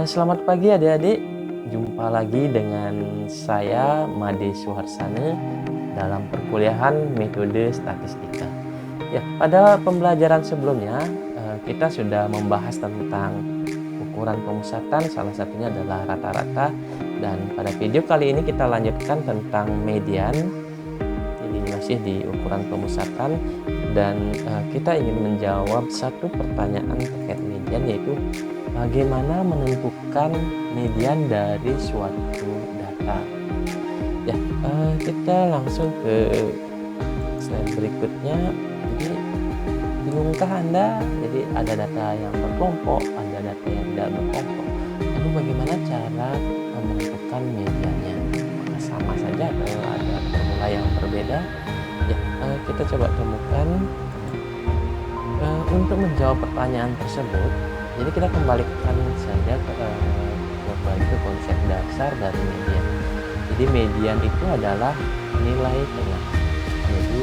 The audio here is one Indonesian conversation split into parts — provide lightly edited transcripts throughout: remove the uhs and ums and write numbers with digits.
Selamat pagi adik-adik, jumpa lagi dengan saya Made Suharsana dalam perkuliahan metode statistika. Ya, pada pembelajaran sebelumnya kita sudah membahas tentang ukuran pemusatan, salah satunya adalah rata-rata, dan pada video kali ini kita lanjutkan tentang median. Jadi masih di ukuran pemusatan dan kita ingin menjawab satu pertanyaan terkait median, yaitu bagaimana menentukan median dari suatu data. Ya, kita langsung ke slide berikutnya. Jadi bingungkah Anda? Jadi ada data yang berkelompok, ada data yang tidak berkelompok. Lalu bagaimana cara menentukan mediannya? Apakah sama saja atau ada formula yang berbeda? Ya, kita coba temukan. Untuk menjawab pertanyaan tersebut, jadi kita kembalikan saja ke konsep dasar dari median. Jadi median itu adalah nilai tengah. Jadi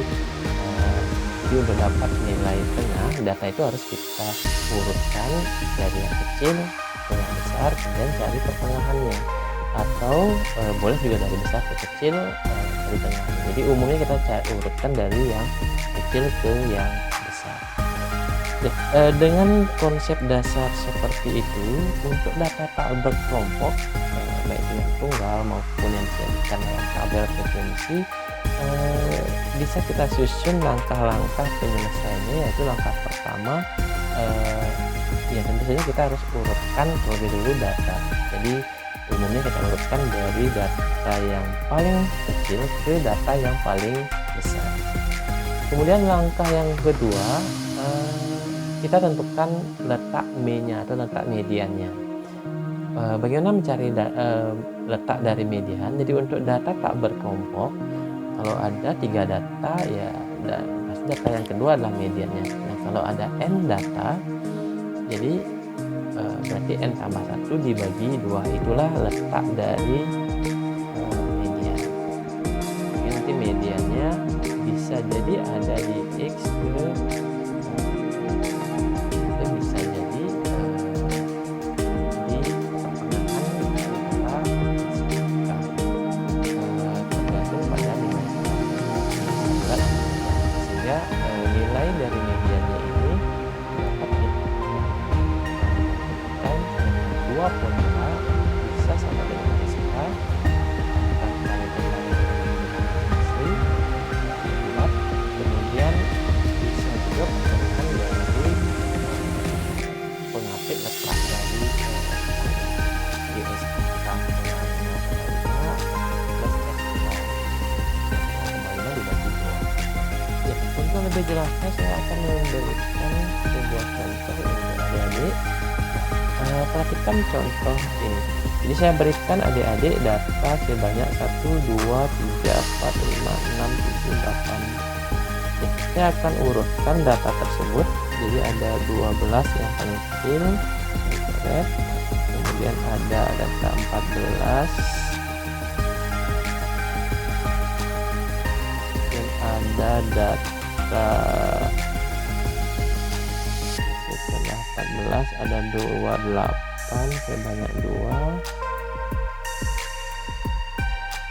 untuk dapat nilai tengah, data itu harus kita urutkan dari yang kecil ke yang besar dan cari pertengahannya. Atau boleh juga dari besar ke kecil dari tengah. Jadi umumnya kita urutkan dari yang kecil ke yang besar. Dengan konsep dasar seperti itu, untuk data tak berkelompok, baik dengan tunggal maupun yang dijadikan dalam tabel frekuensi, bisa kita susun langkah-langkah penyelesaiannya, yaitu langkah pertama, ya tentu saja kita harus urutkan terlebih dulu data. Jadi umumnya kita urutkan dari data yang paling kecil ke data yang paling besar. Kemudian langkah yang kedua, kita tentukan letak M-nya atau letak mediannya. Bagaimana mencari letak dari median? Jadi untuk data tak berkelompok, kalau ada 3 data, ya pasti data yang kedua adalah mediannya. Nah, kalau ada n data, jadi berarti n tambah 1 dibagi 2, itulah letak dari median. Jadi nanti mediannya bisa jadi ada di X ke bisa jadi di pertengahan antara tergantung pada nilai berat, sehingga nilai dari mediannya ini dapat ditentukan dengan dua formula, bisa sama dengan SK kemudian bisa juga pertengahan dari pengapit letak dari GSK plus SK dibagi 2. Ya, untuk lebih jelasnya saya akan memberikan sebuah contoh untuk adik-adik. Perhatikan contoh ini. Jadi saya berikan adik-adik data sebanyak 1, 2, 3, 4, 5, 6, 7, 8. Ya, saya akan urutkan data tersebut. Jadi ada 12 yang paling kecil, kemudian ada data 14, dan ada data setelah 14 ada 28 sebanyak 2,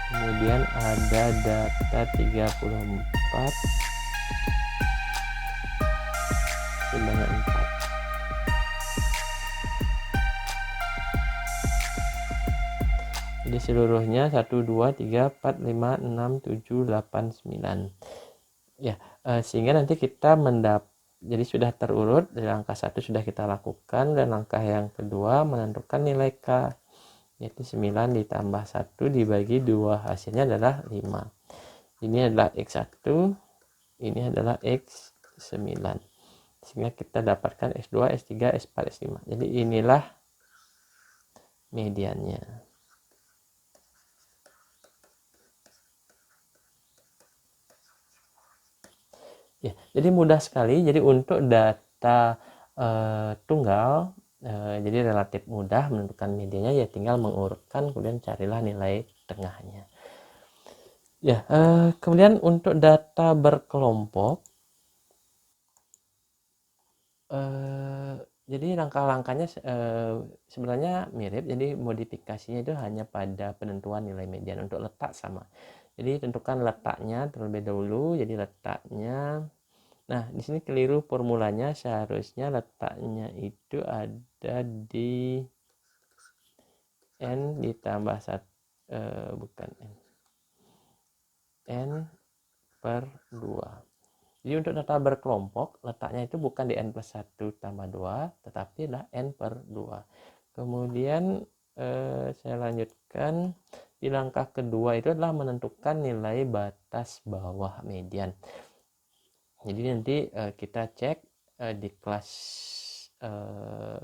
kemudian ada data 34 sebanyak 4. Jadi seluruhnya 1, 2, 3, 4, 5, 6, 7, 8, 9. Ya, sehingga nanti kita jadi sudah terurut. Dari langkah 1 sudah kita lakukan, dan langkah yang kedua menentukan nilai K, yaitu 9 ditambah 1 dibagi 2, hasilnya adalah 5. Ini adalah X1, ini adalah X9, sehingga kita dapatkan S2, S3, S4, S5. Jadi inilah mediannya. Ya, jadi mudah sekali. Jadi untuk data tunggal, jadi relatif mudah menentukan mediannya, ya tinggal mengurutkan, kemudian carilah nilai tengahnya. Ya, kemudian untuk data berkelompok, Jadi langkah-langkahnya sebenarnya mirip, jadi modifikasinya itu hanya pada penentuan nilai median. Untuk letak sama. Jadi tentukan letaknya terlebih dahulu. Jadi letaknya, nah di sini keliru formulanya, seharusnya letaknya itu ada di n ditambah 1, bukan n per 2. Jadi untuk data berkelompok, letaknya itu bukan di n plus 1 tambah 2, tetapi adalah n per 2. Kemudian saya lanjutkan, di langkah kedua itu adalah menentukan nilai batas bawah median. Jadi nanti kita cek di kelas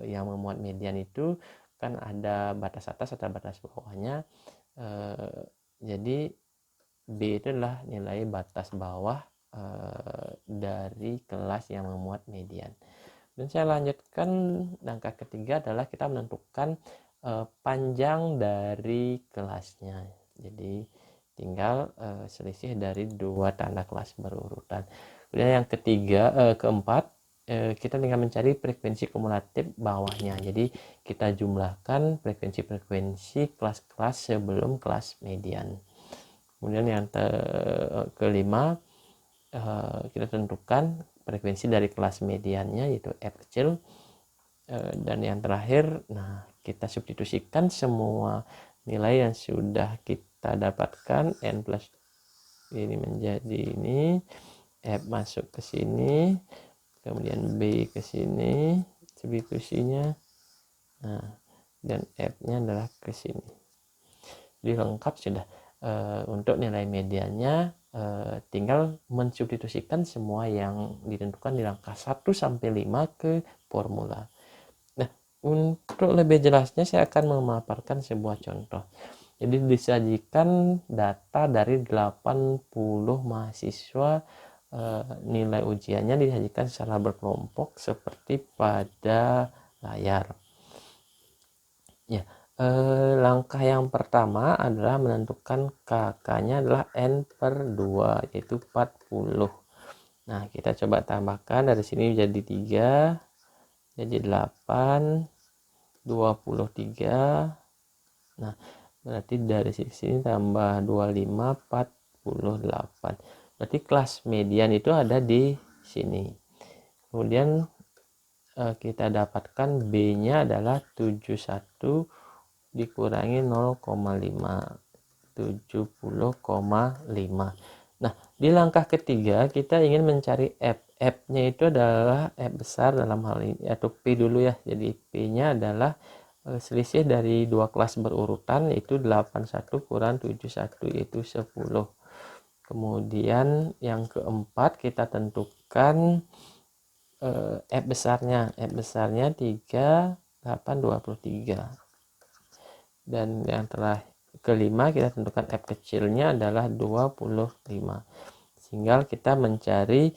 yang memuat median itu kan ada batas atas atau batas bawahnya. Jadi B itu adalah nilai batas bawah dari kelas yang memuat median. Dan saya lanjutkan, langkah ketiga adalah kita menentukan panjang dari kelasnya. Jadi tinggal selisih dari dua tanda kelas berurutan. Kemudian yang keempat, kita tinggal mencari frekuensi kumulatif bawahnya. Jadi kita jumlahkan frekuensi-frekuensi kelas-kelas sebelum kelas median. Kemudian yang kelima, kita tentukan frekuensi dari kelas mediannya, yaitu F kecil. Dan yang terakhir, nah kita substitusikan semua nilai yang sudah kita dapatkan, n plus ini menjadi ini, F masuk ke sini, kemudian B ke sini substitusinya, nah dan F-nya adalah ke sini. Jadi lengkap sudah. Untuk nilai mediannya tinggal mensubstitusikan semua yang ditentukan di langkah 1 sampai 5 ke formula. Nah, untuk lebih jelasnya saya akan memaparkan sebuah contoh. Jadi disajikan data dari 80 mahasiswa, nilai ujiannya disajikan secara berkelompok seperti pada layar. Ya, langkah yang pertama adalah menentukan KK-nya adalah N per 2, yaitu 40. Nah, kita coba tambahkan dari sini jadi 3, jadi 8, 23. Nah, berarti dari sini tambah 25, 48. Berarti kelas median itu ada di sini. Kemudian kita dapatkan B-nya adalah 71 dikurangi 0,5, 70,5. Nah, di langkah ketiga kita ingin mencari F. F-nya itu adalah F besar dalam hal ini, atau P dulu ya. Jadi P-nya adalah selisih dari dua kelas berurutan, yaitu 81 kurang 71, yaitu 10. Kemudian yang keempat kita tentukan F besarnya. F besarnya 3, 8, 23. Dan yang terakhir kelima kita tentukan F kecilnya adalah 25. Sehingga kita mencari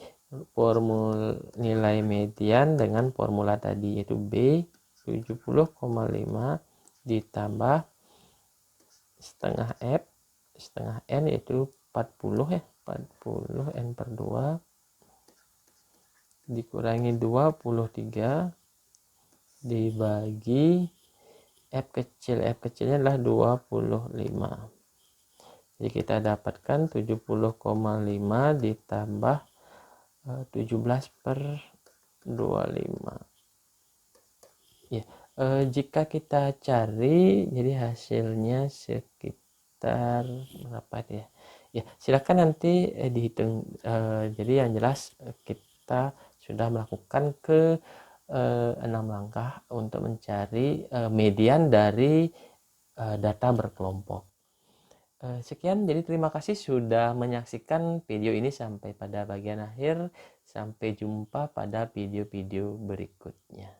nilai median dengan formula tadi, yaitu B 70,5 ditambah setengah F setengah N, yaitu 40 ya, 40 N per 2 dikurangi 23 dibagi F kecilnya adalah 25. Jadi kita dapatkan 70,5 ditambah 17 per 25. Ya, jika kita cari jadi hasilnya sekitar berapa ya? Ya, silakan nanti dihitung. Jadi yang jelas kita sudah melakukan 6 langkah untuk mencari median dari data berkelompok. Sekian, jadi terima kasih sudah menyaksikan video ini sampai pada bagian akhir. Sampai jumpa pada video-video berikutnya.